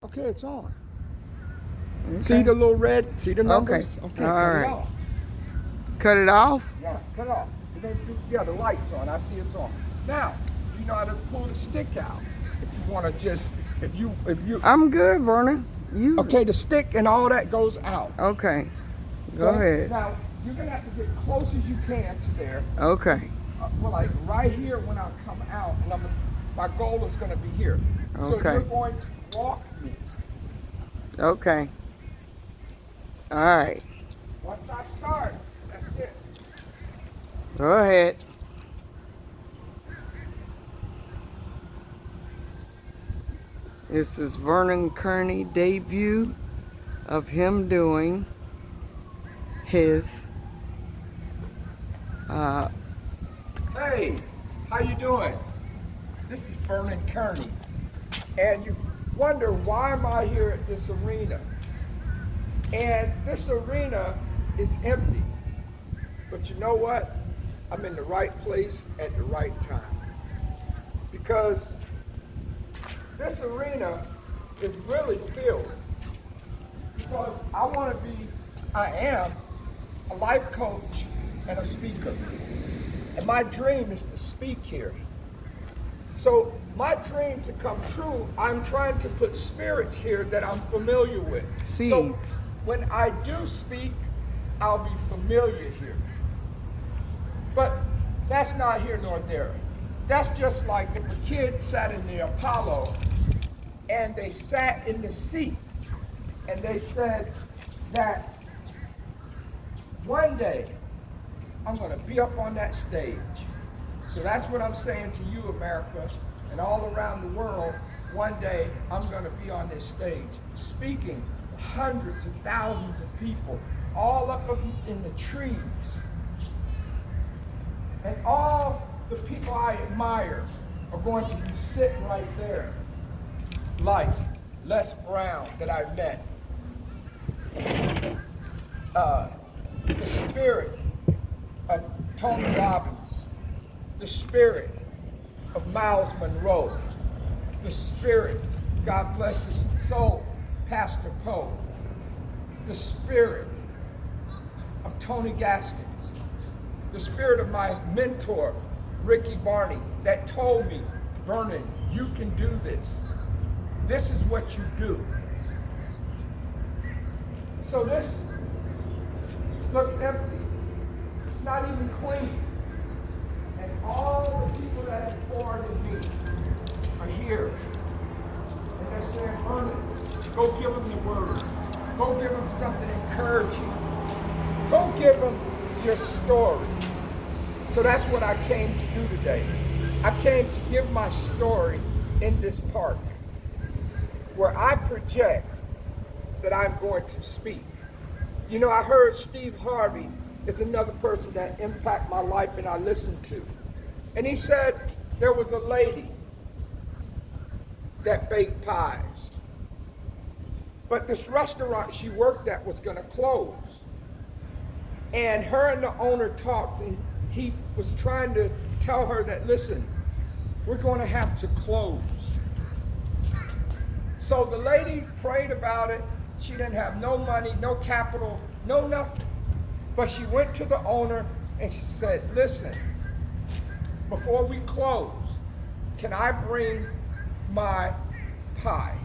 Okay, it's on. Okay. See the little red? See the numbers? Okay. All All cut right. it off. Cut it off? Yeah, cut it off. Yeah, the light's on. I see it's on. Now, you know how to pull the stick out. If you want to just, if you. I'm good, Vernon. You. Okay, the stick and all that goes out. Okay. Go ahead. Now, you're going to have to get close as you can to there. Okay. Well, like right here when I come out, and my goal is going to be here. Okay. So you're going to walk me. Okay. All right. Once I start, that's it. Go ahead. This is Vernon Kearney debut of him doing his Hey, how you doing? This is Vernon Kearney, and you wonder why am I here at this arena? And this arena is empty, but you know what? I'm in the right place at the right time, because this arena is really filled, because I am a life coach and a speaker. And my dream is to speak here. So my dream to come true, I'm trying to put spirits here that I'm familiar with. Seeds. So when I do speak, I'll be familiar here. But that's not here nor there. That's just like if a kid sat in the Apollo and they sat in the seat and they said that one day I'm going to be up on that stage. So that's what I'm saying to you, America, and all around the world. One day I'm going to be on this stage speaking to hundreds of thousands of people all up in the trees. And all the people I admire are going to be sitting right there, like Les Brown that I met. The spirit of Tony Robbins, the spirit of Miles Monroe, the spirit, God bless his soul, Pastor Poe, the spirit of Tony Gaskins, the spirit of my mentor, Ricky Barney, that told me, Vernon, you can do this. This is what you do. So this looks empty. It's not even clean. And all the people that have poured in me are here. And they're saying, Vernon, go give them the word. Go give them something encouraging. Go give them your story. So that's what I came to do today. I came to give my story in this park, where I project that I'm going to speak. You know, I heard Steve Harvey is another person that impacted my life and I listened to. And he said there was a lady that baked pies. But this restaurant she worked at was going to close. And her and the owner talked, and he was trying to tell her that, listen, we're going to have to close. So the lady prayed about it. She didn't have no money, no capital, no nothing. But she went to the owner and she said, listen, before we close, can I bring my pie?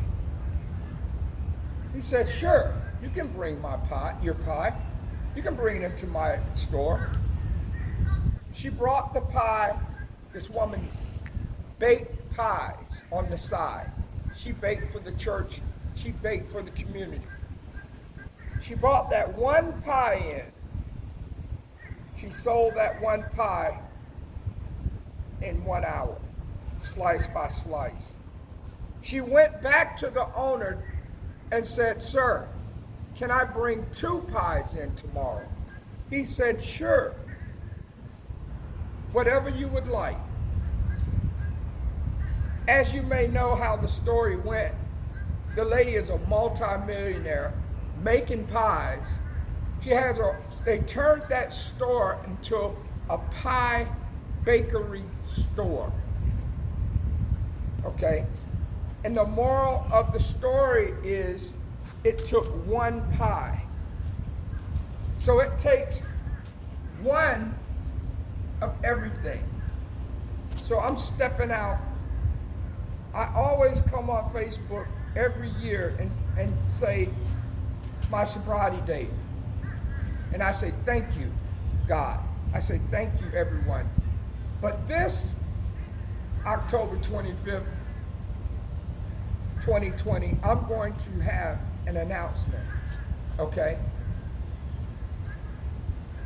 He said, sure, you can bring my pie, your pie. You can bring it into my store. She brought the pie. This woman baked pies on the side. She baked for the church. She baked for the community. She brought that one pie in. She sold that one pie in 1 hour, slice by slice. She went back to the owner and said, sir, can I bring 2 pies in tomorrow? He said, sure, whatever you would like. As you may know how the story went, the lady is a multi-millionaire making pies. They turned that store into a pie bakery store. Okay? And the moral of the story is it took one pie. So it takes one of everything. So I'm stepping out. I always come on Facebook every year and say my sobriety date. And I say, thank you, God. I say, thank you, everyone. But this October 25th, 2020, I'm going to have an announcement, okay?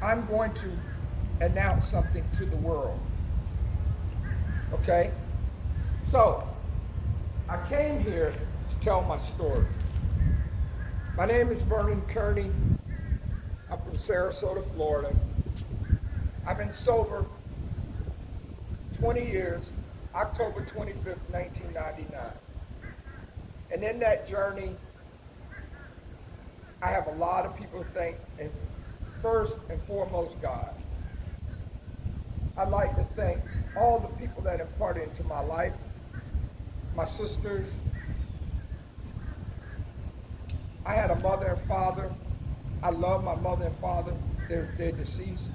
I'm going to announce something to the world, okay? So, I came here to tell my story. My name is Vernon Kearney. I'm from Sarasota, Florida. I've been sober 20 years, October 25th, 1999. And in that journey, I have a lot of people to thank, and first and foremost, God. I'd like to thank all the people that imparted into my life, my sisters. I had a mother and father. I love my mother and father. They're deceased.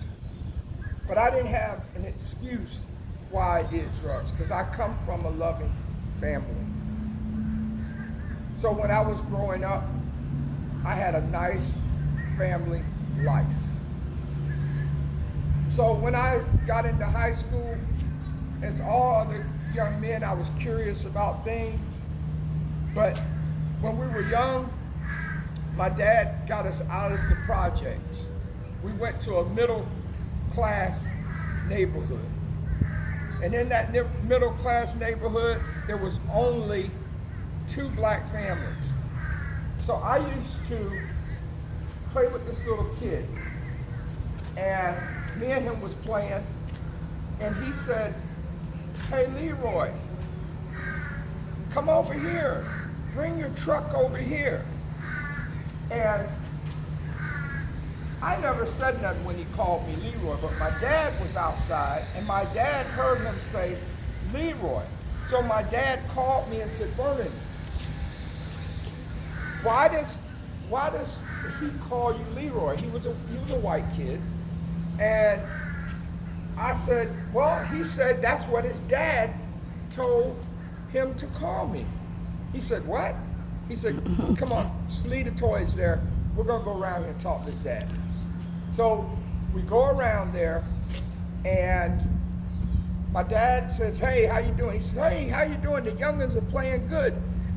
But I didn't have an excuse why I did drugs, because I come from a loving family. So when I was growing up, I had a nice family life. So when I got into high school, as all other young men, I was curious about things. But when we were young, my dad got us out of the projects. We went to a middle class neighborhood. And in that middle class neighborhood, there was only 2 black families. So I used to play with this little kid. And me and him was playing. And he said, hey, Leroy, come over here. Bring your truck over here. And I never said nothing when he called me Leroy, but my dad was outside, and my dad heard him say, Leroy. So my dad called me and said, Vernon, why does he call you Leroy? He was a white kid. And I said, well, he said that's what his dad told him to call me. He said, what? He said, come on, just leave the toys there. We're gonna go around here and talk to his dad. So we go around there, and my dad says, hey, how you doing? He says, hey, how you doing? The youngins are playing good.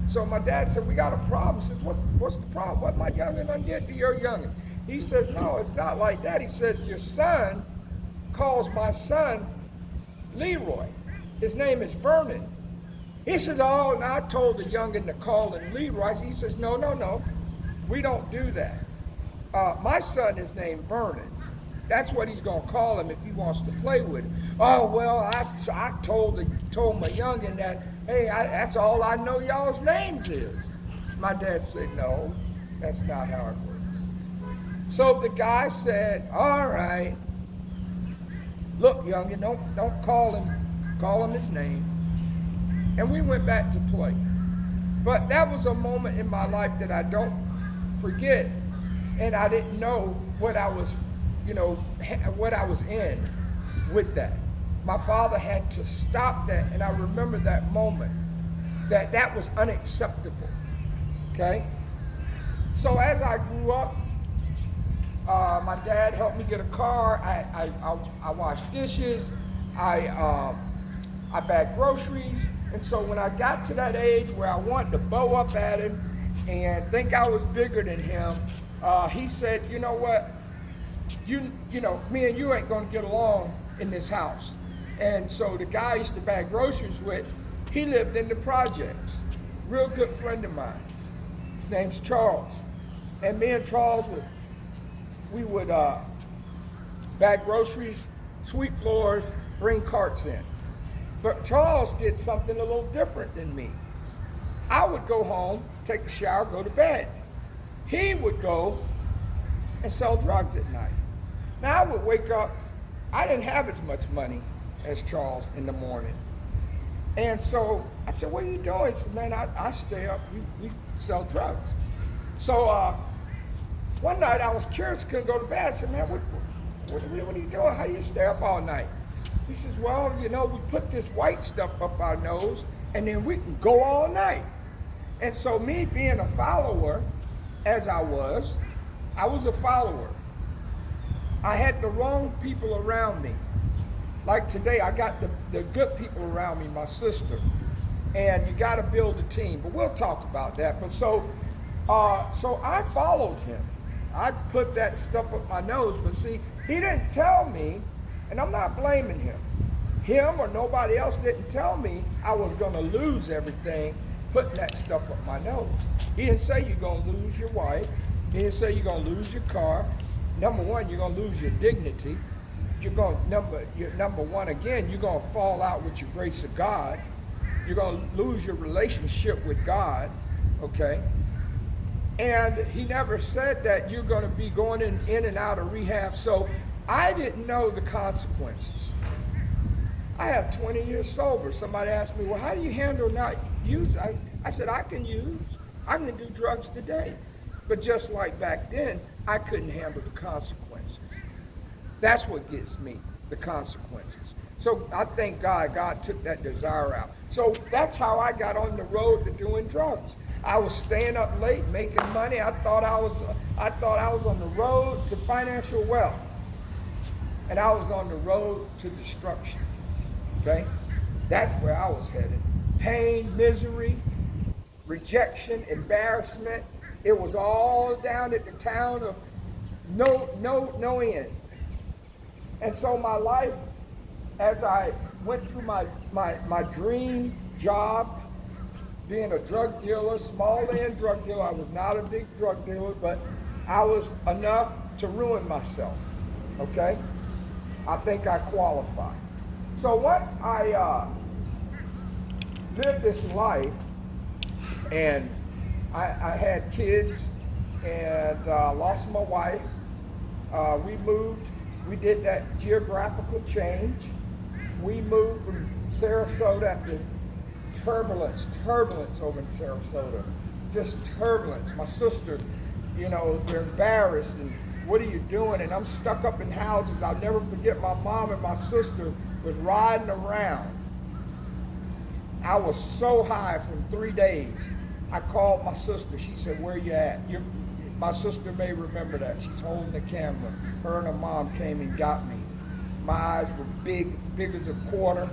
So my dad said, we got a problem. He says, what's the problem? What my youngin done did to your youngin? He says, no, it's not like that. He says, your son calls my son Leroy. His name is Vernon. He says, oh, and I told the youngin to call him Leroy. He says, no, we don't do that. My son is named Vernon. That's what he's gonna call him if he wants to play with him. Oh, well, I told my youngin that, hey, that's all I know y'all's names is. My dad said, no, that's not how it works. So the guy said, all right, look, youngin, don't call him his name. And we went back to play. But that was a moment in my life that I don't forget, and I didn't know what I was in with that. My father had to stop that, and I remember that moment, that was unacceptable, okay? So as I grew up, my dad helped me get a car. I washed dishes. I bagged groceries. And so when I got to that age where I wanted to bow up at him and think I was bigger than him, he said, you know what? You know, me and you ain't gonna get along in this house. And so the guy I used to bag groceries with, he lived in the projects. Real good friend of mine. His name's Charles. And me and Charles would bag groceries, sweep floors, bring carts in. But Charles did something a little different than me. I would go home, take a shower, go to bed. He would go and sell drugs at night. Now I would wake up, I didn't have as much money as Charles in the morning. And so I said, what are you doing? He said, man, I stay up, we sell drugs. So one night I was curious, couldn't go to bed. I said, man, what are you doing? How do you stay up all night? He says, well, you know, we put this white stuff up our nose and then we can go all night. And so me being a follower, as I was a follower. I had the wrong people around me. Like today, I got the good people around me, my sister. And you got to build a team, but we'll talk about that. But so I followed him. I put that stuff up my nose, but see, he didn't tell me, and I'm not blaming him. Him or nobody else didn't tell me I was going to lose everything putting that stuff up my nose. He didn't say you're going to lose your wife. He didn't say you're going to lose your car. Number one, you're going to lose your dignity. You're going number one again, you're going to fall out with your grace of God. You're going to lose your relationship with God, okay? And he never said that you're going to be going in and out of rehab. So I didn't know the consequences. I have 20 years sober. Somebody asked me, well, how do you handle not use? I said, I can use. I can do drugs today. But just like back then, I couldn't handle the consequences. That's what gets me, the consequences. So I thank God took that desire out. So that's how I got on the road to doing drugs. I was staying up late, making money. I thought I was on the road to financial wealth. And I was on the road to destruction. Okay? That's where I was headed. Pain, misery, rejection, embarrassment. It was all down at the town of no end. And so my life, as I went through my dream job, being a drug dealer, small end drug dealer, I was not a big drug dealer, but I was enough to ruin myself, okay? I think I qualify. So once I lived this life, and I had kids, and lost my wife, we moved. We did that geographical change. We moved from Sarasota after turbulence over in Sarasota. Just turbulence. My sister, you know, they're embarrassed and what are you doing? And I'm stuck up in houses. I'll never forget my mom and my sister was riding around. I was so high from 3 days. I called my sister. She said, where you at? My sister may remember that. She's holding the camera. Her and her mom came and got me. My eyes were big as a quarter.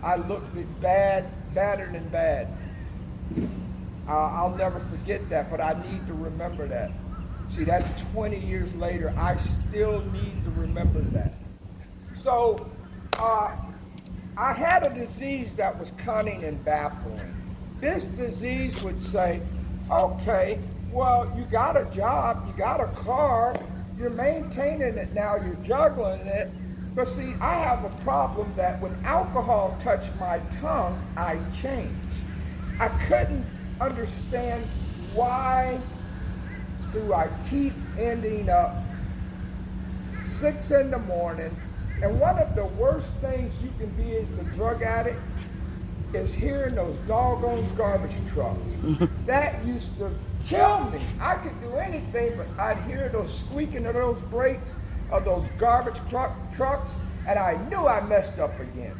I looked badder than bad. I'll never forget that, but I need to remember that. See, that's 20 years later. I still need to remember that. So, I had a disease that was cunning and baffling. This disease would say, okay, well, you got a job, you got a car, you're maintaining it now, you're juggling it. But see, I have a problem that when alcohol touched my tongue, I changed. I couldn't understand why do I keep ending up 6 in the morning. And one of the worst things you can be as a drug addict is hearing those doggone garbage trucks. That used to kill me. I could do anything, but I'd hear those squeaking of those brakes of those garbage trucks, and I knew I messed up again.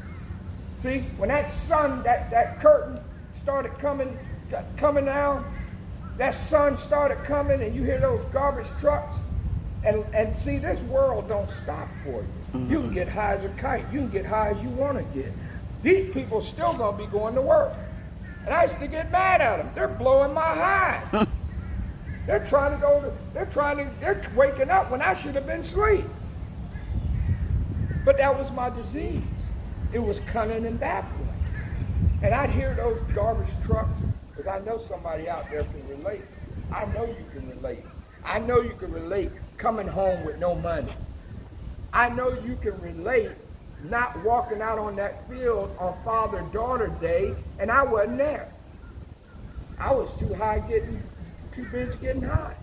See, when that sun, that curtain started coming down, that sun started coming, and you hear those garbage trucks, and see, this world don't stop for you. Mm-hmm. You can get high as a kite. You can get high as you want to get. These people still gonna be going to work. And I used to get mad at them. They're blowing my high. They're waking up when I should have been asleep. But that was my disease. It was cunning and baffling. And I'd hear those garbage trucks, because I know somebody out there can relate. I know you can relate. I know you can relate coming home with no money. I know you can relate not walking out on that field on Father-Daughter Day, and I wasn't there. I was too busy getting high.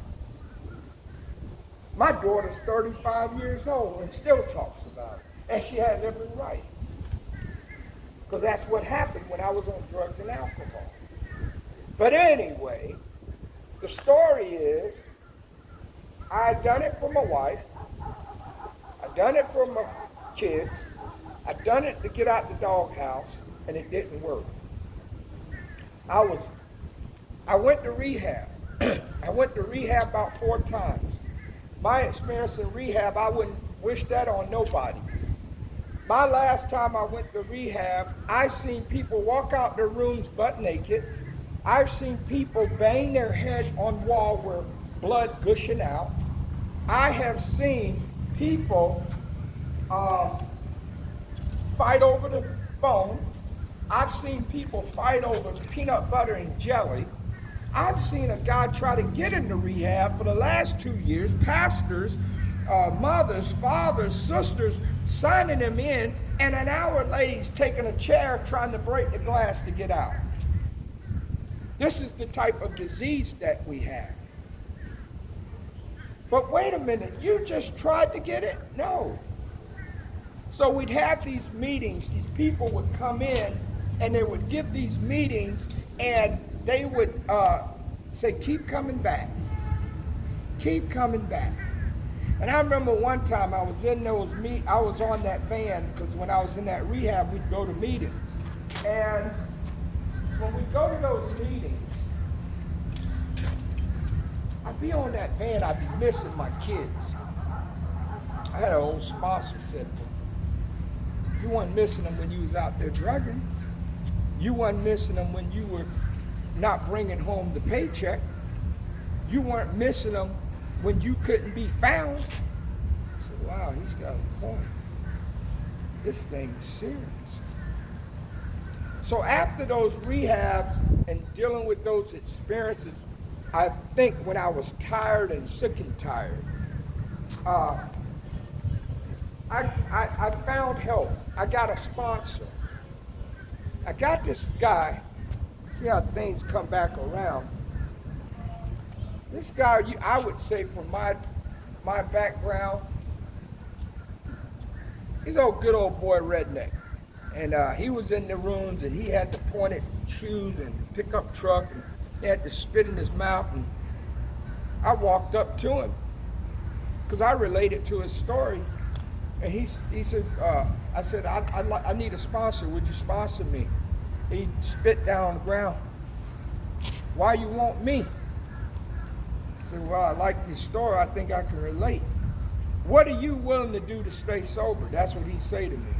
My daughter's 35 years old and still talks about it, and she has every right. because that's what happened when I was on drugs and alcohol. But anyway, the story is, I had done it for my wife, I done it for my kids, I done it to get out the doghouse, and it didn't work. I went to rehab. I went to rehab about 4 times. My experience in rehab, I wouldn't wish that on nobody. My last time I went to rehab, I seen people walk out their rooms butt naked. I've seen people bang their head on wall where blood gushing out. I have seen people fight over the phone. I've seen people fight over peanut butter and jelly. I've seen a guy try to get into rehab for the last 2 years, pastors, mothers, fathers, sisters signing him in, and an hour later he's taking a chair trying to break the glass to get out. This is the type of disease that we have. But wait a minute, you just tried to get it? No. So we'd have these meetings, these people would come in and they would give these meetings and they would say, keep coming back. Keep coming back. And I remember one time I was in those I was on that van, because when I was in that rehab, we'd go to meetings. And when we go to those meetings, I'd be on that van, I'd be missing my kids. I had an old sponsor said, you weren't missing them when you was out there drugging. You weren't missing them when you were not bringing home the paycheck. You weren't missing them when you couldn't be found. I said, wow, he's got a point. This thing is serious. So after those rehabs and dealing with those experiences, I think when I was tired and sick and tired, I found help. I got a sponsor. I got this guy. See how things come back around. This guy, I would say from my background, he's a good old boy redneck. And he was in the rooms and he had the pointed shoes and pickup truck and he had to spit in his mouth. And I walked up to him because I related to his story. And he said, I said, I need a sponsor. Would you sponsor me? He spit down on the ground. Why you want me? I said, well, I like your story. I think I can relate. What are you willing to do to stay sober? That's what he said to me.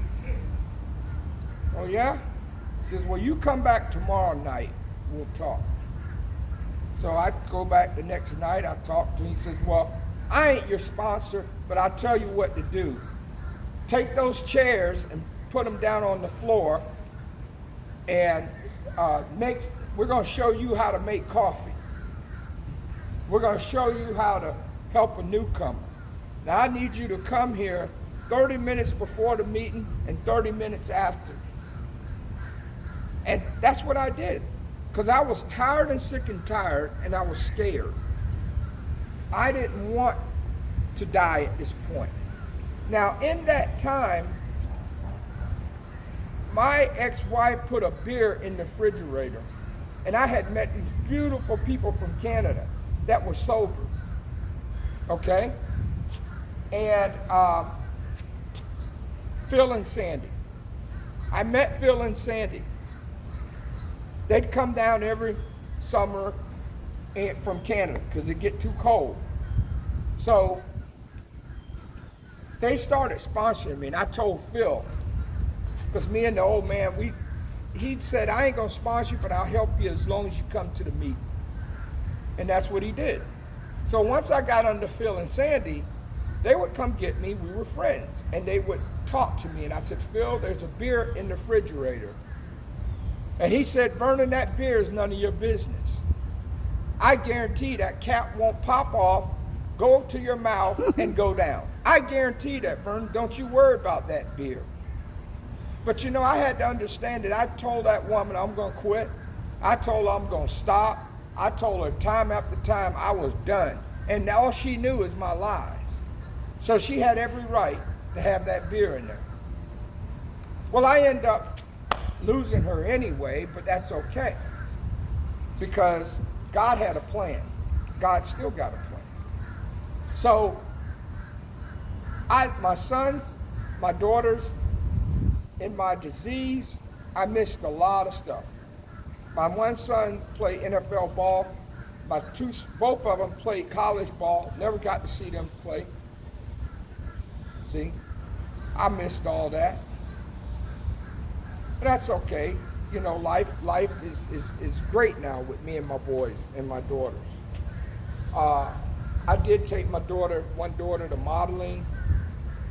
Oh, yeah? He says, well, you come back tomorrow night. We'll talk. So I go back the next night. I talk to him. He says, well, I ain't your sponsor, but I'll tell you what to do. Take those chairs and put them down on the floor and we're going to show you how to make coffee. We're going to show you how to help a newcomer. Now I need you to come here 30 minutes before the meeting and 30 minutes after. And that's what I did, because I was tired and sick and tired and I was scared. I didn't want to die at this point. Now, in that time, my ex-wife put a beer in the refrigerator, and I had met these beautiful people from Canada that were sober, okay? And Phil and Sandy. I met Phil and Sandy. They'd come down every summer from Canada because it get too cold. So they started sponsoring me, and I told Phil, because me and the old man, he said, I ain't gonna sponsor you, but I'll help you as long as you come to the meeting. And that's what he did. So once I got under Phil and Sandy, they would come get me, we were friends, and they would talk to me, and I said, Phil, there's a beer in the refrigerator. And he said, Vernon, that beer is none of your business. I guarantee that cap won't pop off, go to your mouth, and go down. I guarantee that, Vernon. Don't you worry about that beer. But you know, I had to understand that. I told that woman I'm going to quit. I told her I'm going to stop. I told her time after time I was done. And all she knew is my lies. So she had every right to have that beer in there. Well, I end up losing her anyway, but that's okay. Because God had a plan. God still got a plan. So, my sons, my daughters, in my disease, I missed a lot of stuff. My one son played NFL ball. Both of them played college ball. Never got to see them play. See, I missed all that. But that's okay. You know, life is great now with me and my boys and my daughters. I did take one daughter to modeling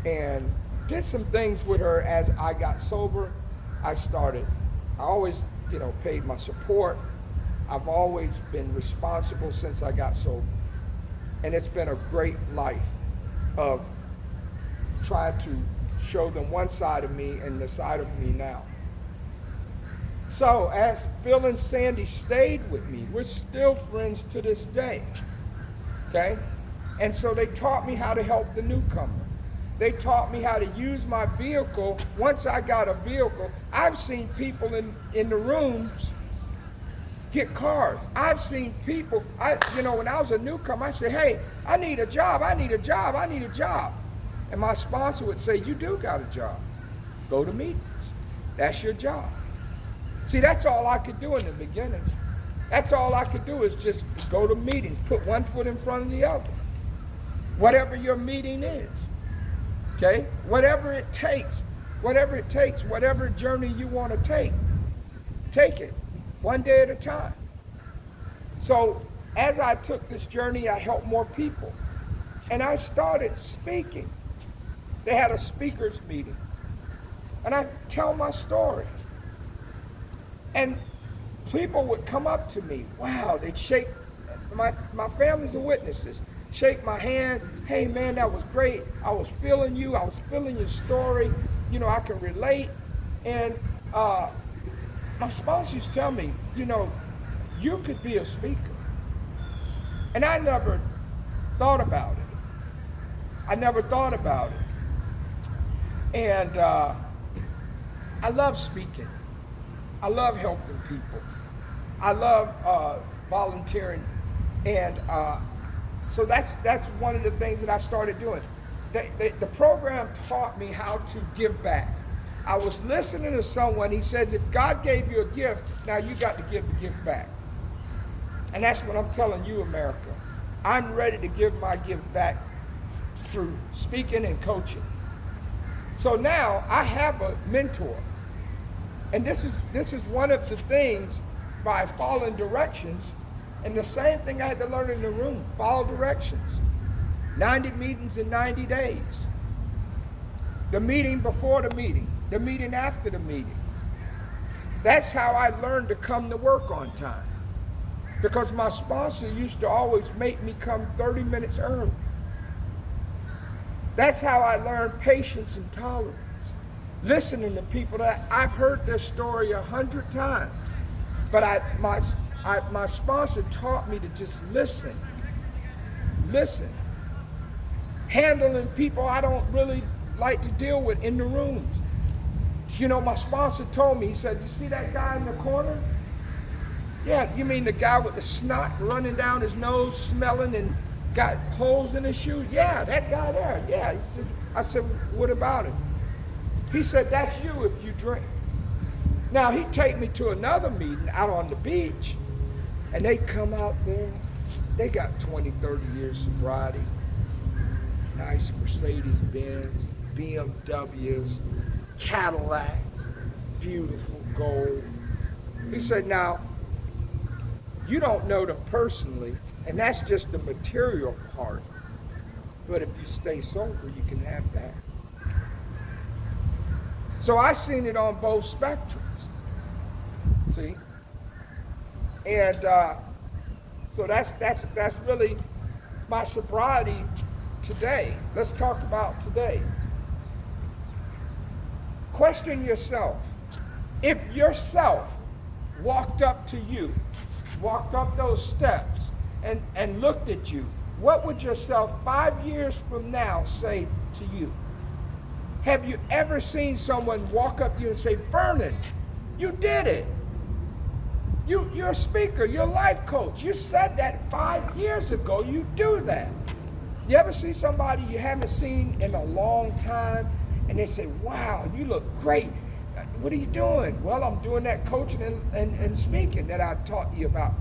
and did some things with her as I got sober. I always, paid my support. I've always been responsible since I got sober. And it's been a great life of trying to show them one side of me and the side of me now. So as Phil and Sandy stayed with me, we're still friends to this day. Okay? And so they taught me how to help the newcomer. They taught me how to use my vehicle. Once I got a vehicle, I've seen people in the rooms get cars. I've seen people, when I was a newcomer, I said, hey, I need a job. And my sponsor would say, you do got a job. Go to meetings. That's your job. See, that's all I could do in the beginning. That's all I could do is just go to meetings, put one foot in front of the other. Whatever your meeting is, okay? Whatever it takes, whatever journey you want to take it, one day at a time. So as I took this journey, I helped more people. And I started speaking. They had a speakers meeting. And I tell my story. And people would come up to me. Wow, they'd shake, my family's a witness this. Shake my hand. Hey man, that was great. I was feeling you. I was feeling your story. I can relate. And my sponsor used to tell me, you could be a speaker. And I never thought about it. And I love speaking. I love helping people. I love volunteering. And so that's one of the things that I started doing. The program taught me how to give back. I was listening to someone, he says, if God gave you a gift, now you got to give the gift back. And that's what I'm telling you, America. I'm ready to give my gift back through speaking and coaching. So now I have a mentor. And this is one of the things by following directions. And the same thing I had to learn in the room, follow directions. 90 meetings in 90 days. The meeting before the meeting, the meeting after the meeting. That's how I learned to come to work on time. Because my sponsor used to always make me come 30 minutes early. That's how I learned patience and tolerance. Listening to people that I've heard their story 100 times. But my sponsor taught me to just listen. Handling people I don't really like to deal with in the rooms. My sponsor told me, he said, you see that guy in the corner? Yeah, you mean the guy with the snot running down his nose, smelling and got holes in his shoes? Yeah, that guy there. Yeah. I said, what about him? He said, that's you if you drink. Now, he'd take me to another meeting out on the beach, and they come out there. They got 20, 30 years sobriety. Nice Mercedes-Benz, BMWs, Cadillacs, beautiful gold. He said, now, you don't know them personally, and that's just the material part. But if you stay sober, you can have that. So I seen it on both spectrums. See? And so that's really my sobriety today. Let's talk about today. Question yourself. If yourself walked up to you, walked up those steps and looked at you, what would yourself 5 years from now say to you? Have you ever seen someone walk up to you and say, Vernon, You did it. You're a speaker, you're a life coach. You said that 5 years ago. You do that. You ever see somebody you haven't seen in a long time and they say, wow, you look great. What are you doing? Well, I'm doing that coaching and speaking that I taught you about.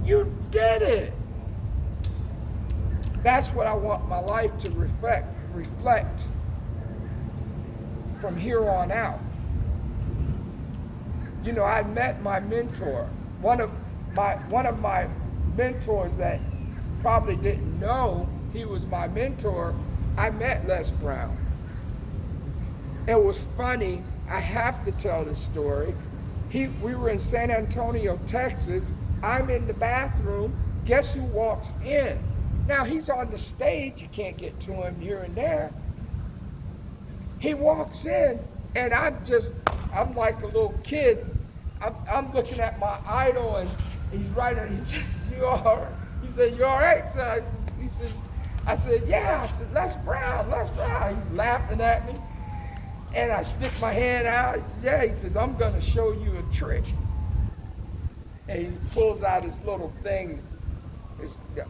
You did it. That's what I want my life to reflect from here on out. You know, I met my mentor. One of my mentors that probably didn't know he was my mentor. I met Les Brown. It was funny. I have to tell this story. We were in San Antonio, Texas. I'm in the bathroom. Guess who walks in? Now he's on the stage. You can't get to him here and there. He walks in, and I'm like a little kid. I'm looking at my idol, and he's right there. He said, "You all right?" He said, "You all right, sir?" I said, "Yeah." I said, Les Brown. He's laughing at me, and I stick my hand out. He said, "Yeah." He says, "I'm gonna show you a trick." And he pulls out his little thing,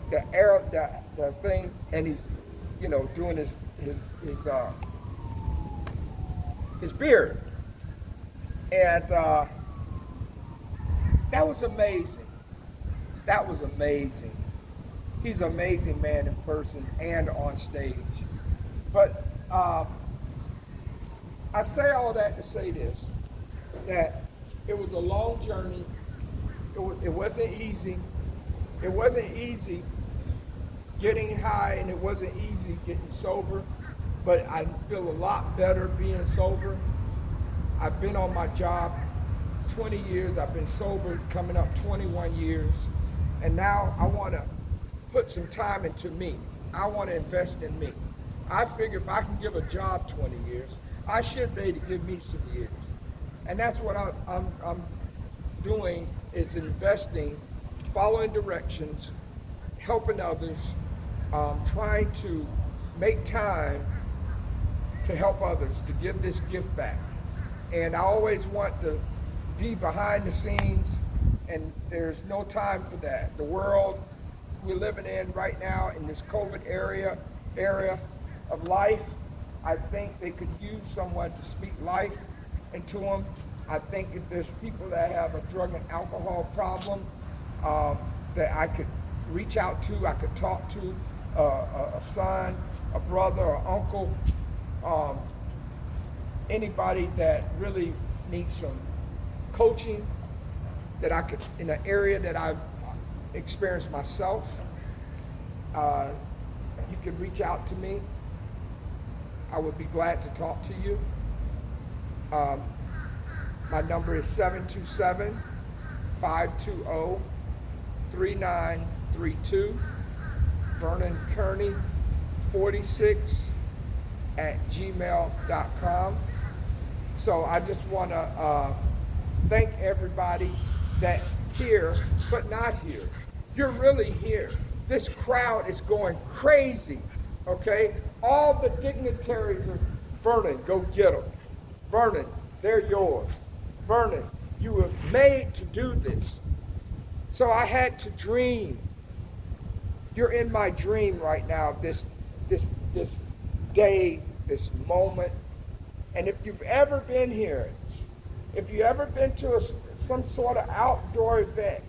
the arrow, the thing, and he's, doing his beard, and that was amazing. That was amazing. He's an amazing man in person and on stage. But I say all that to say this, that it was a long journey. It wasn't easy. It wasn't easy getting high, and it wasn't easy getting sober. But I feel a lot better being sober. I've been on my job 20 years. I've been sober coming up 21 years. And now I want to put some time into me. I want to invest in me. I figure if I can give a job 20 years, I should be able to give me some years. And that's what I'm doing, is investing, following directions, helping others, trying to make time to help others, to give this gift back. And I always want to be behind the scenes, and there's no time for that. The world we're living in right now, in this COVID area of life, I think they could use someone to speak life into them. I think if there's people that have a drug and alcohol problem that I could reach out to, I could talk to, a son, a brother, or uncle, anybody that really needs some coaching, that I could, in an area that I've experienced myself, you could reach out to me. I would be glad to talk to you. My number is 727-520-3932. Vernon Kearney 46 @gmail.com. So I just want to thank everybody that's here, but not here. You're really here. This crowd is going crazy, okay? All the dignitaries are, Vernon, go get them. Vernon, they're yours. Vernon, you were made to do this. So I had to dream. You're in my dream right now, this day, this moment. And if you've ever been here, if you've ever been to some sort of outdoor event,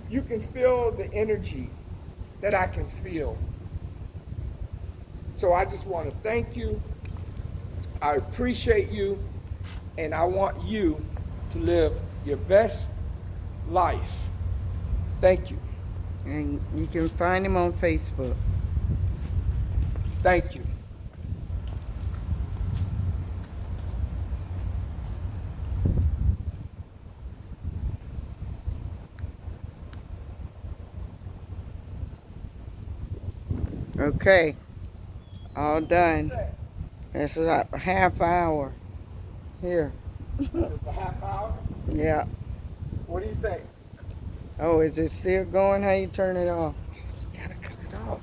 you can feel the energy that I can feel. So I just want to thank you. I appreciate you, and I want you to live your best life. Thank you. And you can find him on Facebook. Thank you. Okay, all done. That's about a half hour. Here. It's a half hour. Yeah. What do you think? Oh, is it still going? How you turn it off? Gotta cut it off.